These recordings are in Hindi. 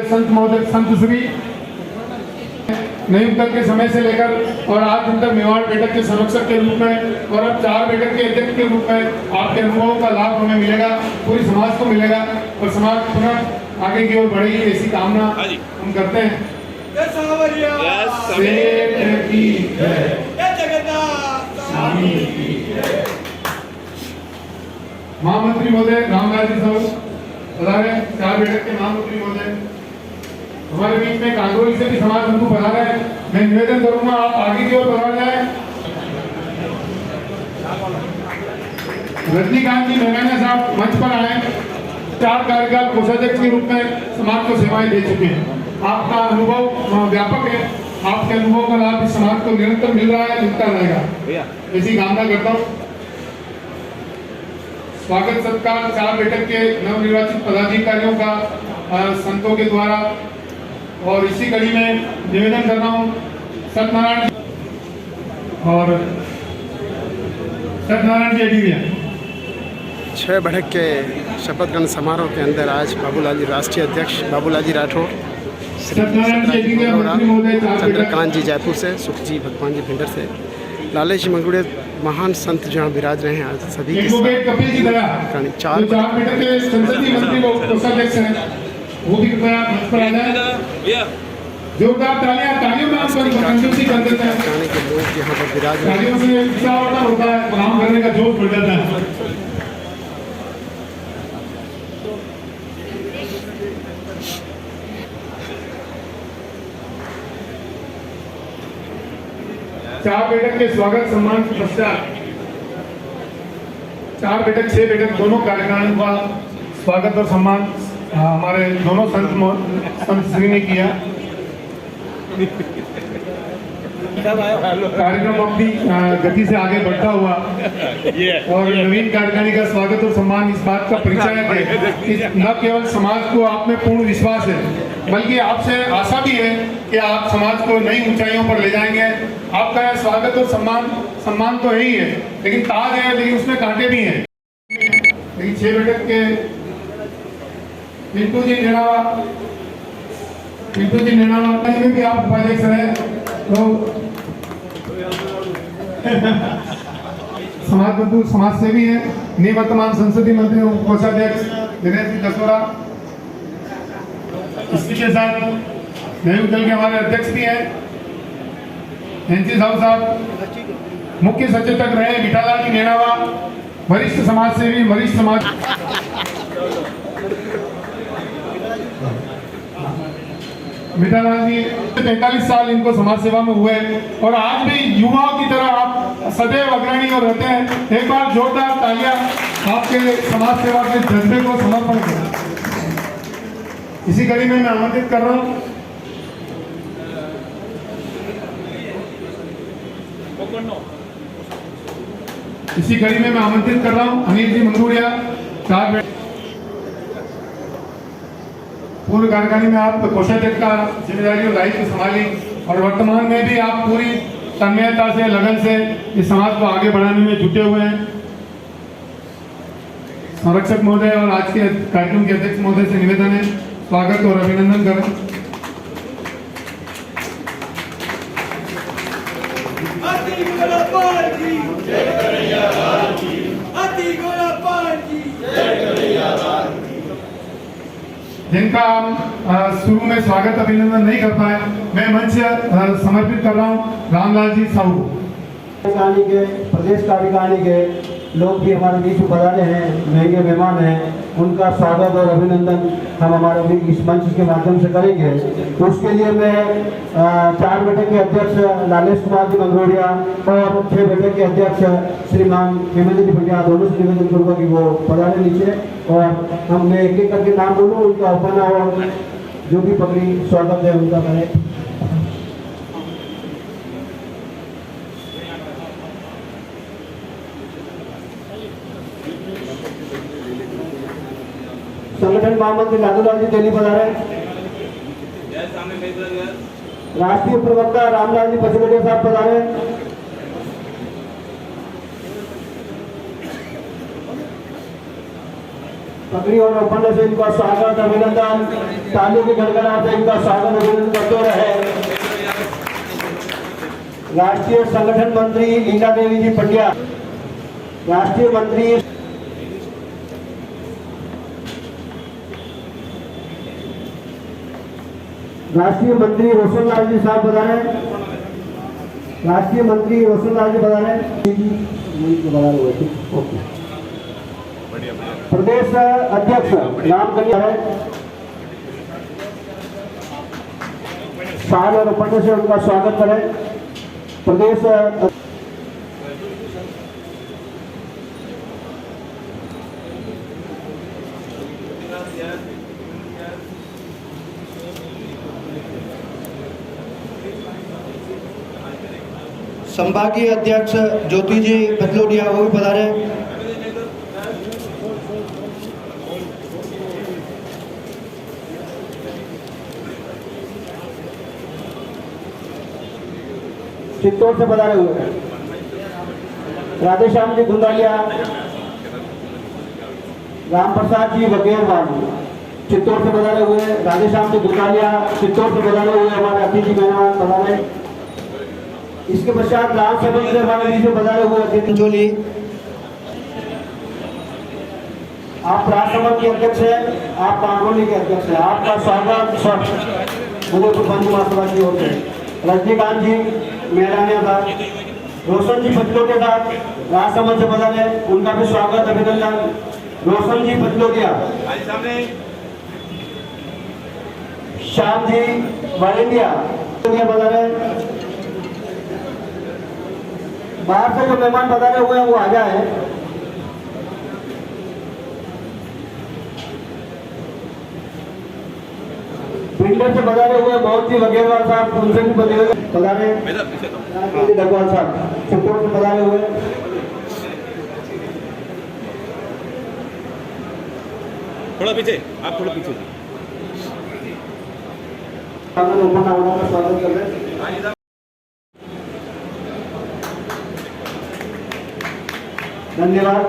संत महोदय संत श्री नियुक्त के समय से लेकर और आज दिन तक मेवाड़ बैठक के संरक्षक के रूप में और अब 4 बैठक के अध्यक्ष के रूप में आपके अनुभवों का लाभ हमें मिलेगा, पूरी समाज को मिलेगा और समाज पुनः आगे की ओर बढ़ेगी, ऐसी कामना हम करते हैं। महामंत्री महोदय रामलाल जी साहब पधारे, 4 बैठक के महामंत्री महोदय हमारे बीच में कांगोली से भी समाज बंधु पधारे हैं। मैं निवेदन करूंगा आप आगे की ओर पधार जाए। रजनीकांत जी मेहराना साहब मंच पर आए, 4 कार्यकाल कोषाध्यक्ष के रूप में समाज को सेवाएं दे चुके हैं। आपका अनुभव व्यापक है, आपके अनुभव का लाभ इस समाज को निरंतर मिल रहा है, मिलता रहेगा, ऐसी कामना करता हूँ। स्वागत सत्कार 4 बैठक के नवनिर्वाचित पदाधिकारियों का संतों के द्वारा और इसी कड़ी में निवेदन कर रहा हूँ सत्यनारायण जी 6 बैठक के शपथ ग्रहण समारोह के अंदर आज बाबूलाल जी राष्ट्रीय अध्यक्ष बाबूलाल जी राठौड़, चंद्रकांत जी जयपुर से, सुख जी भगवान जी भिंडर से, लालेश जी मंगरूड़े महान संत जहाँ विराज रहे हैं आज सभी के साथ 4 बैठक के संसदीय मंत्री वो भी कृपया मंच पर आ जाए। जोरदार तालियों में आप कंजूसी कर देते हैं, के लोग यहाँ पर विराज तालियों से उत्साह होता है, काम करने का जोश बढ़ जाता है। चार बैठक के स्वागत सम्मान के पश्चात 4 बैठक 6 बैठक दोनों कार्यक्रमों का स्वागत और सम्मान हमारे दोनों संत श्री ने किया। कार्यक्रम अपनी गति से आगे बढ़ता हुआ और नवीन कार्यकारिणी का स्वागत और सम्मान इस बात का परिचय है कि न केवल समाज को आप में पूर्ण विश्वास है, बल्कि आपसे आशा भी है कि आप समाज को नई ऊंचाइयों पर ले जाएंगे। आपका यह स्वागत और सम्मान तो यही है, लेकिन ताज है, लेकिन उसमें कांटे भी हैं। लेकिन 6 बैठक के पिंटू जी नैनावा में भी आप उपाध्यक्ष रहे, तो समाज बंधु समाज सेवी है, निवर्तमान संसदीय मंत्री कोषाध्यक्ष दिनेश जी दसोरा, इसी के साथ नयुक्त दल के हमारे अध्यक्ष भी हैं एनसी साहब, मुख्य सचेतक रहे विठालाल जी नैनावा, वरिष्ठ समाज सेवी, वरिष्ठ समाज मिठालाल जी 43 साल इनको समाज सेवा में हुए और आज भी युवाओं की तरह आप सदैव अग्रणी और रहते हैं। एक बार जोरदार तालियां आपके समाज सेवा के जज्बे को समर्पण करें। इसी कड़ी में मैं आमंत्रित कर रहा हूं अनिल जी मंगरूड़िया। 4 पूर्व कार्यकारिणी में आप कोषाध्यक्ष का जिम्मेदारी और दायित्व संभाली और वर्तमान में भी आप पूरी तन्मयता से, लगन से इस समाज को आगे बढ़ाने में जुटे हुए हैं। संरक्षक महोदय और आज के कार्यक्रम के अध्यक्ष महोदय से निवेदन है, स्वागत और अभिनंदन करें। जिनका शुरू में स्वागत अभिनंदन नहीं कर पाए, मैं मंच समर्पित कर रहा हूँ रामलाल जी साहू। कार्यकारिणी के प्रदेश कार्यकारिणी के लोग भी हमारे बीच में पधारे हैं, महंगे मेहमान हैं, उनका स्वागत और अभिनंदन हम हमारे बीच इस मंच के माध्यम से करेंगे। तो उसके लिए मैं 4 बैठक के अध्यक्ष लालेश कुमार जी मंगरूड़िया और 6 बैठक के अध्यक्ष श्रीमान हेमंत जी भंडिया दोनों से निवेदन करूँगा कि वो पधारे नीचे और हम एक एक करके नाम बोलूँ, उनका अपना और जो भी पगड़ी स्वागत है उनका करें। संगठन महामंत्री लालूलाल जी तेली पधारे। राष्ट्रीय प्रवक्ता रामलाल जी पचमढ़िया साहब पधारे। पगड़ी और उपन्यास से इनका स्वागत अभिनंदन, तालियों की गड़गड़ाहट से इनका स्वागत अभिनंदन करते रहे। राष्ट्रीय संगठन मंत्री लीला देवी जी पंड्या, राष्ट्रीय मंत्री रोशन लाल जी साहब बता रहे हैं, राष्ट्रीय मंत्री रोशन लाल जी बता रहे हैं। ओके। प्रदेश अध्यक्ष राम कन्या है, शाल और उपन्यास से उनका स्वागत करें। प्रदेश संभागीय अध्यक्ष ज्योति जी बदलोडिया वो भी पधारे। चित्तौड़ से पधारे हुए राधेश्याम जी गुंदालिया, राम प्रसाद जी बघेलवाल चित्तौड़ से पधारे हुए, राधेश्याम जी गुंदालिया चित्तौड़ से पधारे हुए हमारे अतिथि मेहमान पधारे। इसके पश्चात राम सबंध से हमारे बीच में पधारे हुए अतिथि चोली, आप राजसभा के अध्यक्ष हैं, आप कांगोली के अध्यक्ष हैं, आपका स्वागत मुझे बंधु महासभा की ओर से। रजनीकांत जी मेहरानिया साहब, रोशन जी पचलोटिया साहब राजसभा से पधारे, उनका भी स्वागत अभिनंदन। रोशन जी पचलोटिया, श्याम जी वालिंडिया पधारे। बाहर से जो मेहमान पधारे हुए हैं वो आ जाए। पिंडर से पधारे हुए बहुत ही बघेलवाल साहब, उनसे भी पधारे। डगवाल साहब चित्तौड़ से पधारे हुए। थोड़ा पीछे, आप थोड़ा पीछे। स्वागत कर रहे। धन्यवाद।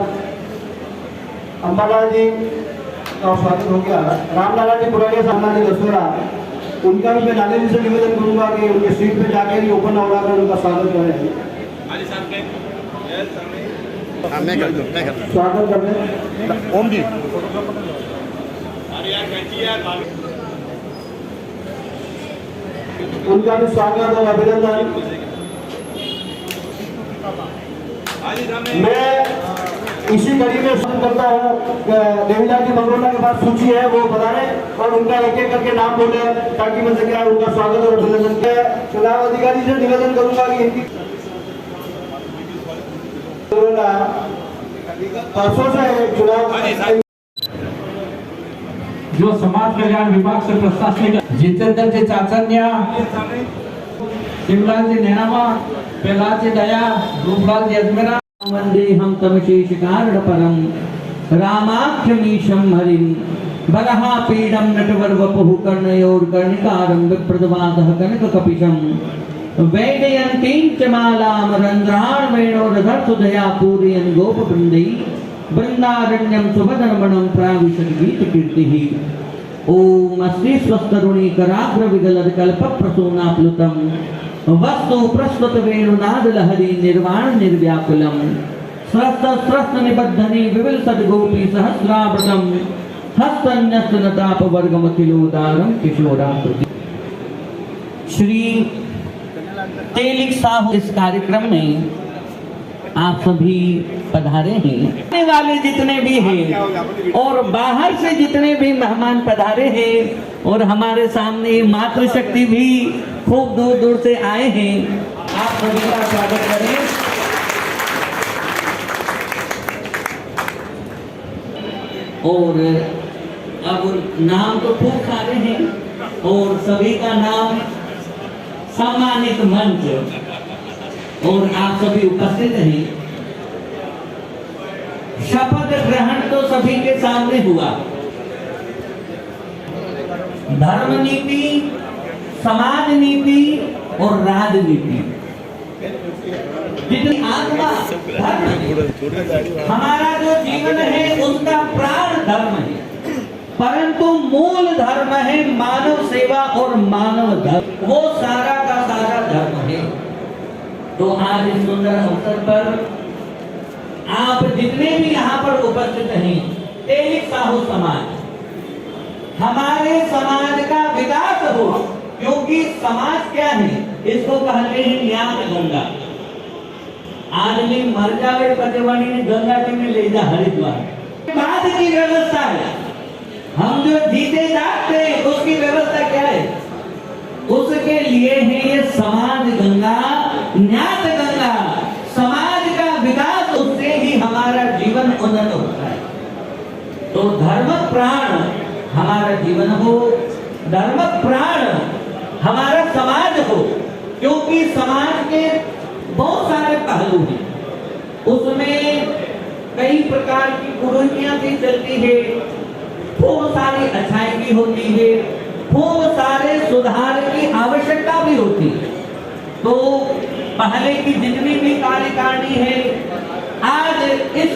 अंबालाल जी का स्वागत हो गया। रामलाला जी पुराने सामना जी दसोरा, उनका भी मैं लाले जी से निवेदन करूंगा कि उनके सीट पे जाके ही ओपन होगा कर उनका स्वागत करें। स्वागत कर रहे ओम जी। उनका भी स्वागत और अभिनंदन। मैं इसी कड़ी में स्वागत करता हूँ। देवीलाल जी मंगरोला के पास सूची है, वो बता रहे और उनका एक एक करके नाम बोले ताकि मैं सके उनका स्वागत और अभिनंदन किया। चुनाव अधिकारी से निवेदन करूंगा कि इनकी परसों से चुनाव जो समाज कल्याण विभाग से प्रशासनिक जितेंद्र जी चाचन्या, शिवलाल जी नैनामा, प्रहलाद जी दया, रूपलाल जी अजमेरा, वंदे हम तम शेषकारण परम रामाख्यमीशम हरिम बलहा पीडम नटवर वपुः कर्णयोर कर्णिकारं विप्रदवादः कनककपिशं वैदयन्तीं च मालां रन्ध्रान् वेणोरधर्तुदया पूरयन् गोपवृन्दै वृन्दारण्यं सुभदर्मणं प्राविशत् गीतकीर्तिः। ओम श्री स्वस्तरुणीकराग्र विगलकल्पप्रसूनाप्लुतं वस्तु प्रस्तुत वेणुनाद लहरी निर्वाण निर्व्याकुलम स्रस्त स्रस्त निबद्धनी विविल सद्गोपी सहस्रावृतम हस्तन्यस्त नताप वर्गम किलोदारम किशोराकृति। श्री तेलिक साहू इस कार्यक्रम में आप सभी पधारे हैं। आने वाले जितने भी हैं और बाहर से जितने भी मेहमान पधारे हैं और हमारे सामने मातृशक्ति भी खूब दूर दूर से आए हैं, आप सभी का स्वागत करें। और अब नाम तो खूब सारे हैं और सभी का नाम सम्मानित मंच और आप सभी उपस्थित हैं। शपथ ग्रहण तो सभी के सामने हुआ। धर्म नीति, समाज नीति और राजनीति जितनी आत्मा धर्म है, हमारा जो जीवन है उसका प्राण धर्म है, परंतु मूल धर्म है मानव सेवा और मानव धर्म, वो सारा का सारा धर्म है। तो आज इस सुंदर अवसर पर आप जितने भी यहाँ पर उपस्थित हैं, तेलिक साहू समाज, हमारे समाज का विकास हो, क्योंकि समाज क्या है, इसको कहते हैं न्याय गंगा। आदमी मर जावे पतिवाणी ने गंगा जी में ले जा हरिद्वार, बाद की व्यवस्था है। हम जो जीते जागते उसकी व्यवस्था क्या है, उसके लिए है ये समाज गंगा, न्याय गंगा। समाज का विकास, उससे ही हमारा जीवन उन्नत होता है। तो धर्म प्राण हमारा जीवन हो, धर्म प्राण हमारा समाज हो, क्योंकि समाज के बहुत सारे पहलू हैं, उसमें कई प्रकार की कुरीतियां भी चलती है, खूब सारी अच्छाई भी होती है, खूब सारे सुधार की आवश्यकता भी होती है। तो पहले की जितनी भी कार्यकारिणी है, आज इस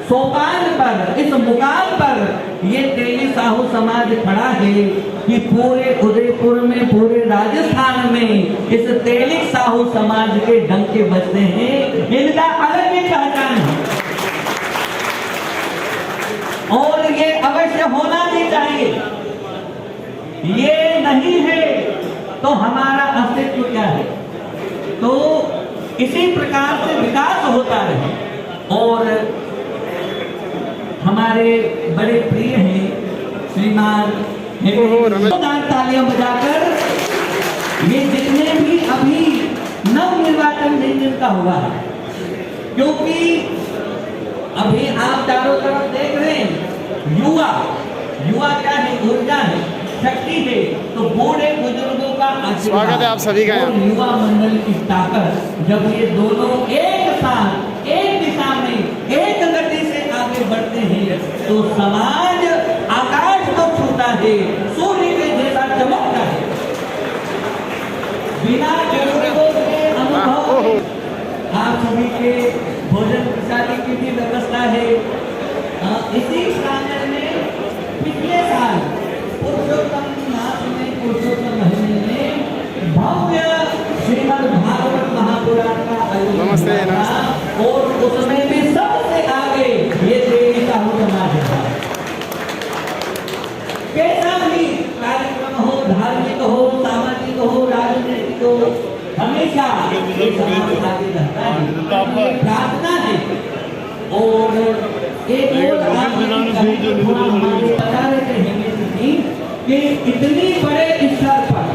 सोपान पर, इस मुकाम पर ये तेली साहू समाज खड़ा है कि पूरे उदयपुर में, पूरे राजस्थान में इस तेलिक साहू समाज के डंके बजते हैं, इनका अलग ही पहचान है और ये अवश्य होना भी चाहिए। ये नहीं है तो हमारा अस्तित्व क्या है। तो इसी प्रकार से विकास होता रहे। और हमारे बड़े प्रिय हैं श्रीमान, तालियां बजाकर ये जितने भी अभी नव निर्वाचन नहीं जिनका हुआ है, क्योंकि अभी आप चारों तरफ देख रहे हैं, युवा क्या है, ऊर्जा है, शक्ति है। तो बूढ़े बुजुर्गों का स्वागत है आप सभी का और युवा मंडल की ताकत, जब ये दोनों एक साथ एक दिशा में एक गति से आगे बढ़ते हैं, तो समाज आकाश को छूता है, सूर्य के जैसा चमकता है। बिना बुजुर्गों के अनुभव आप सभी के भोजन प्रसादी की भी व्यवस्था है। इसी प्रांगण में पिछले साल पुरुषोत्तम मास में, पुरुषोत्तम महीने में भव्य श्रीमद् भागवत महापुराण का आयोजन था और उसमें भी सबसे आगे ये तेली साहू समाज था। कैसा भी कार्यक्रम हो, धार्मिक हो, सामाजिक हो, राजनीतिक हो, हमेशा ये समाज आगे रहता है, प्रार्थना है। और एक और हमारे बता रहे थे कि इतनी बड़े स्तर पर,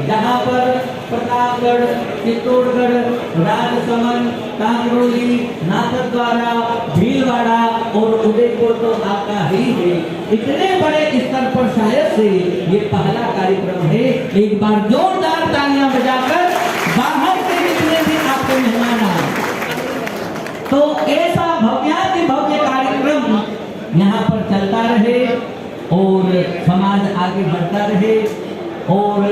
जहाँ पर प्रतापगढ़, चित्तौड़गढ़, राजसमंद, कांकरोली, नाथद्वारा, भीलवाड़ा और उदयपुर तो आपका ही है। इतने बड़े स्तर पर शायद से ये पहला कार्यक्रम है। एक बार जोरदार तालियां बजाकर बाहर से जितने भी आपके मेहमान आए, तो ऐसा भव्याति भव्य कार्यक्रम यहाँ पर चलता रहे और समाज आगे बढ़ता रहे। और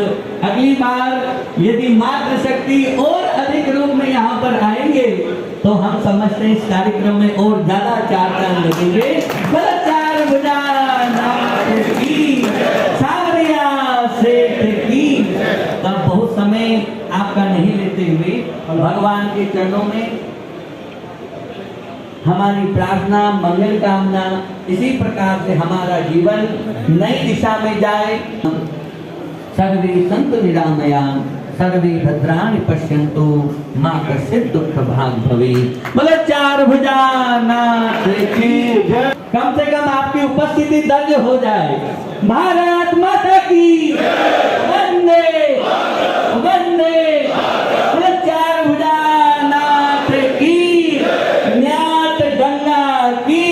अगली बार यदि मातृशक्ति और अधिक रूप में यहाँ पर आएंगे, तो हम समझते हैं इस कार्यक्रम में और ज्यादा चार चांद लगेंगे। चार भुजा की, सावरिया सेठ की। तब बहुत समय आपका नहीं लेते हुए भगवान के चरणों में हमारी प्रार्थना, मंगल कामना, इसी प्रकार से हमारा जीवन नई दिशा में जाए। सर्वे सन्तु निरामयाम, सर्वे भद्राणि पश्यन्तु, मा कश्चित् दुःख भाग् भवेत्। बोलो चार भुजा नाथ की जय। कम से कम आपकी उपस्थिति दर्ज हो जाए। भारत माता की वंदे वंदे। बोलो चार भुजा नाथ की, न्यात गंगा की।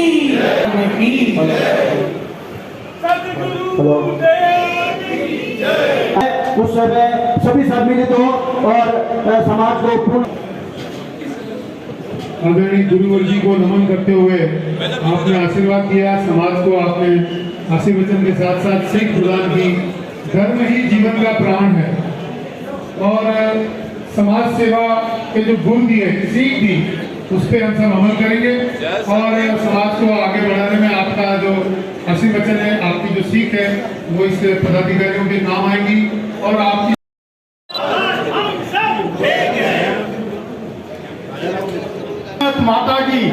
उस समय सभी सम्मिलित हो और समाज को पूर्ण आदरणीय गुरुवर जी को नमन करते हुए आपने आशीर्वाद किया, समाज को आपने आशीर्वचन के साथ साथ सीख प्रदान की। धर्म ही जीवन का प्राण है और समाज सेवा के जो गुण दिए, सीख दी, उस पर हम सब अमल करेंगे और समाज को आगे बढ़ाने में आपका जो हंसी वचन है, आपकी जो सीख है, वो इस पदाधिकारियों के काम आएगी और आपकी माता की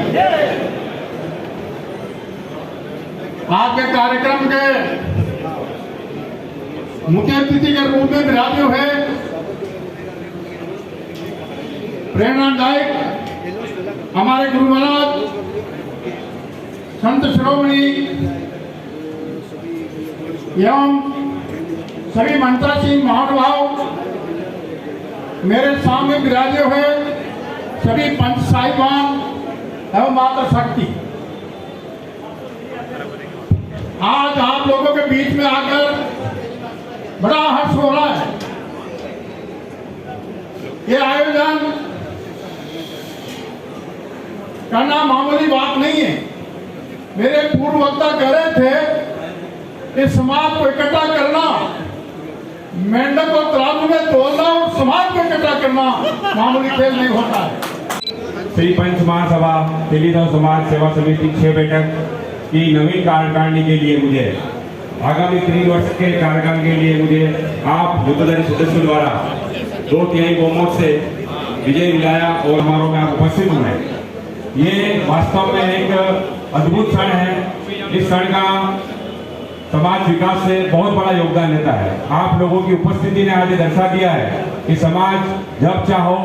आपके कार्यक्रम के मुख्य अतिथि के रूप में विराजे हुए प्रेरणादायक हमारे गुरु महाराज संत शिरोमणि एवं सभी मंत्रासीन महानुभाव, मेरे सामने विराजे हुए सभी पंच साहिबान एवं माता शक्ति, आज आप लोगों के बीच में आकर बड़ा हर्ष हो रहा है। ये आयोजन करना मामूली बात नहीं है। मेरे पूर्व वक्ता कह रहे थे कि समाज को इकट्ठा करना, मेंढक को तराजू में तोलना और समाज को इकट्ठा करना मामूली खेल नहीं होता है। श्री पंच महासभा तेलीगांव समाज सेवा समिति 6 बैठक की नवीन कार्यकारिणी के लिए मुझे आगामी 3 वर्ष के कार्यकाल के लिए मुझे आप मुद्दाधारी सदस्यों द्वारा 2/3 बहुमत से विजय दिलाया और समारोह में आप उपस्थित हुए। ये वास्तव में एक अद्भुत क्षण है। इस क्षण का समाज विकास से बहुत बड़ा योगदान लेता है। आप लोगों की उपस्थिति ने आज दर्शा दिया है कि समाज जब चाहो,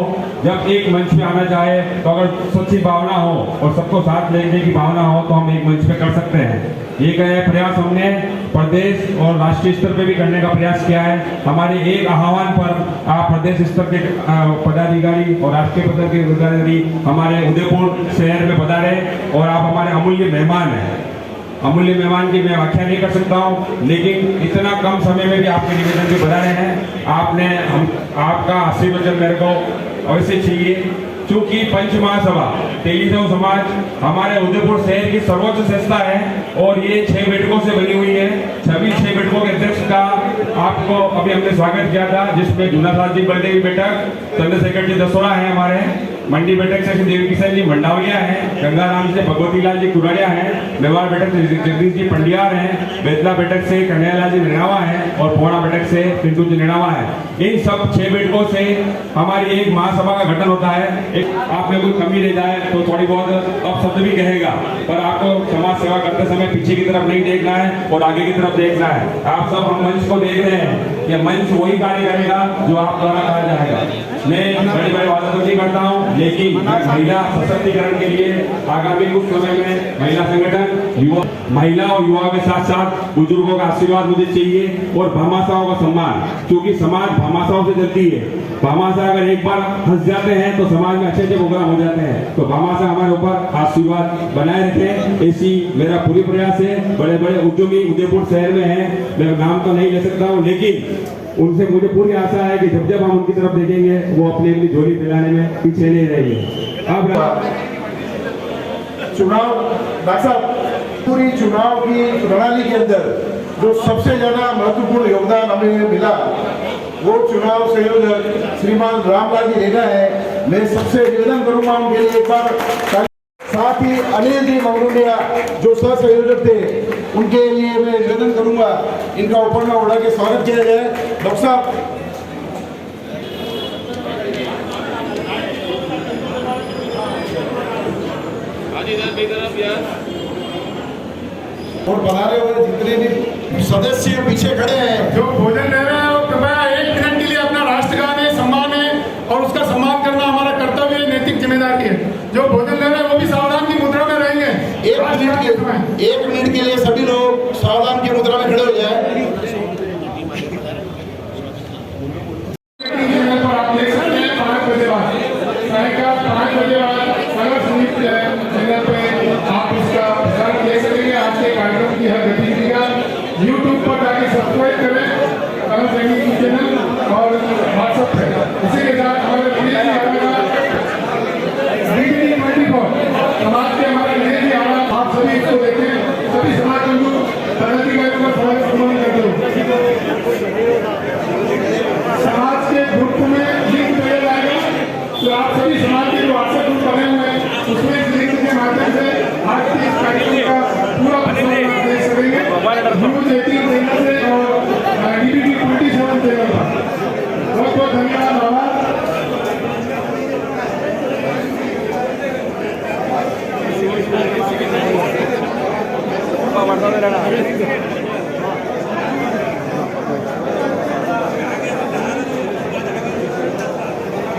जब एक मंच पे आना चाहे, तो अगर सच्ची भावना हो और सबको साथ लेने की भावना हो तो हम एक मंच पे कर सकते हैं। ये प्रयास हमने प्रदेश और राष्ट्रीय स्तर पे भी करने का प्रयास किया है। हमारे एक आह्वान पर आप प्रदेश स्तर के पदाधिकारी और राष्ट्रीय स्तर के पदाधिकारी हमारे उदयपुर शहर में पधारे और आप हमारे अमूल्य मेहमान हैं। अमूल्य मेहमान की मैं व्याख्या नहीं कर सकता हूँ, लेकिन इतना कम समय में भी आपके निवेदन के बता रहे हैं। आपने आपका आशीर्वचन मेरे को अवश्य चाहिए, क्योंकि पंच महासभा तेलीगांव समाज हमारे उदयपुर शहर की सर्वोच्च संस्था है और ये 6 बैठकों से बनी हुई है। सभी 6 बैठकों के अध्यक्ष का आपको अभी हमने स्वागत किया था, जिसमें जूनासाद जी बलदेवी बैठक, चंद्रशेखर जी दसोरा है, हमारे मंडी बैठक से देवी किशन जी मंडावलिया है, गंगाराम से भगवती लाल जी कुराड़िया है, मेवाड़ बैठक से जगदीश जी पंडियार हैं, बेतला बैठक से कन्हैयालाल जी निर्णावा है और पोहड़ा बैठक से पिंटू जी निर्णावा है। इन सब 6 बैठकों से हमारी एक महासभा का गठन होता है। आप में कोई कमी रह जाए तो थोड़ी बहुत अपशब्द भी कहेगा, पर आपको समाज सेवा करते समय पीछे की तरफ नहीं देखना है और आगे की तरफ देखना है। आप सब हम मंच को देख रहे हैं, ये मंच वही कार्य करेगा जो आप द्वारा कहा जाएगा। मैं बड़े बड़े वादा तो नहीं करता हूँ, लेकिन महिला सशक्तिकरण के लिए आगामी कुछ समय में महिला संगठन, युवा, महिला और युवा के साथ साथ बुजुर्गों का आशीर्वाद मुझे चाहिए और भामाशाहों का सम्मान, क्योंकि समाज भामाशाहों से चलती है। भामाशाह अगर एक बार हंस जाते हैं तो समाज में अच्छे प्रोग्राम हो जाते हैं। तो भामाशाह हमारे ऊपर आशीर्वाद बनाए रखें, ऐसी मेरा पूरी प्रयास है। बड़े बड़े उद्योगी उदयपुर शहर में हैं, मैं नाम तो नहीं ले सकता हूँ, लेकिन उनसे मुझे पूरी आशा है कि जब जब हम उनकी तरफ देखेंगे वो अपनी अपनी झोली फैलाने में पीछे नहीं रहेंगे। अब चुनाव डॉक्टर साहब, पूरी चुनाव की प्रणाली के अंदर जो सबसे ज्यादा महत्वपूर्ण योगदान हमें मिला वो चुनाव संयोजक श्रीमान रामलाल जी रेगा है। मैं सबसे निवेदन करूंगा उनके लिए एक बार, साथ ही अनिल जी मंगरूलिया जो सह संयोजक थे उनके लिए मैं निवेदन करूंगा इनका ऊपर में उड़ा के स्वागत किया जाए। डॉक्टर साहब और बनाने हुए जितने भी सदस्य पीछे खड़े हैं, जो भोजन ले रहे हैं, कृपया 1 मिनट के लिए अपना राष्ट्रगान है, सम्मान है और उसका सम्मान करना हमारा कर्तव्य है, नैतिक जिम्मेदारी है। जो भोजन ले रहे हैं वो भी सावधान की मुद्रा में रहेंगे। 1 मिनट के लिए सभी लोग सावधान की मुद्रा में खड़े हो जाए। आप देख सकते हैं 5 बजे बाद, सायंकाल 5 बजे बाद नगर संगीत चैनल पे आप इसका प्रसारण देख सकेंगे। आज के कार्यक्रम की हर गतिविधि का यूट्यूब पर जाके सब्सक्राइब करें, नगर संगीत चैनल और व्हाट्सएप पे। इसी के साथ हमारे समाज के हमारे आप सभी इसको देखें, सभी समाज बंधु पदाधिकारियों का न्यूज 18 चैनल से और डीबीटी 27 चैनल पर बहुत बहुत धन्यवाद आभार।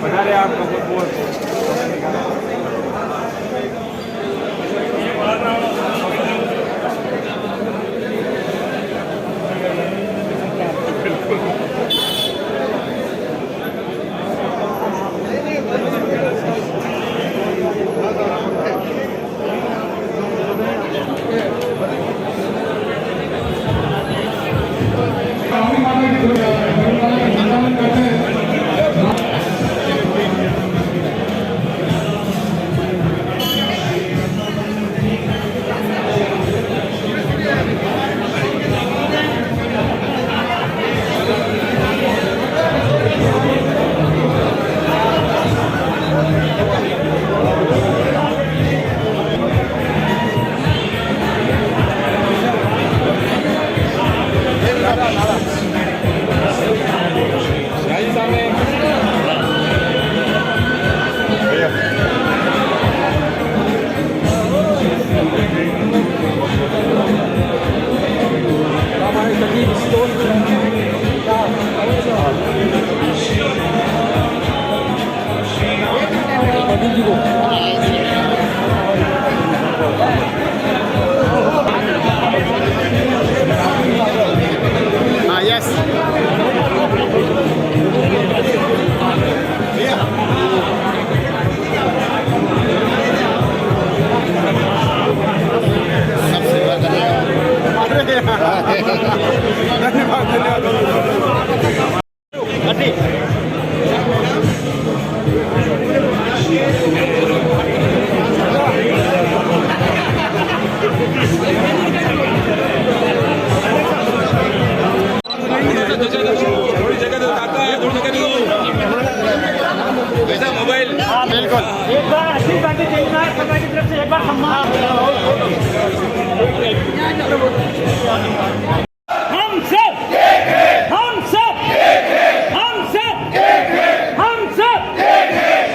बता रहे आपका बहुत काफी मात्रा की संचालन करते हैं। हाँ यस थोड़ी जगह दो काका, थोड़ी जगह दो। ऐसा मोबाइल बिल्कुल एक बार आशीर्वाद देना सरकार की तरफ से एक बार सम्मान। हम सब हम सब हम सब हम सब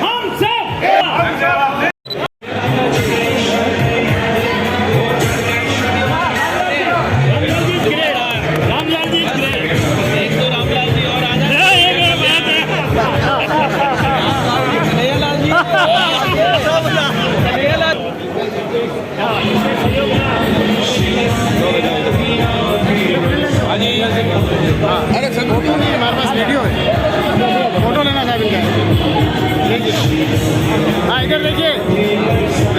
हम सब रामलाल जी एक तो रामलाल जी और अरे सर फोटो नहीं हमारे पास वीडियो है फोटो लेना साहब इनका देखिए हाँ इधर देखिए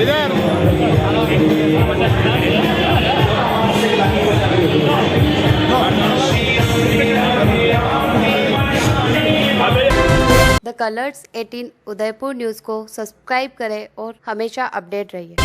इधर द कलर्स 18 उदयपुर न्यूज़ को सब्सक्राइब करें और हमेशा अपडेट रहिए।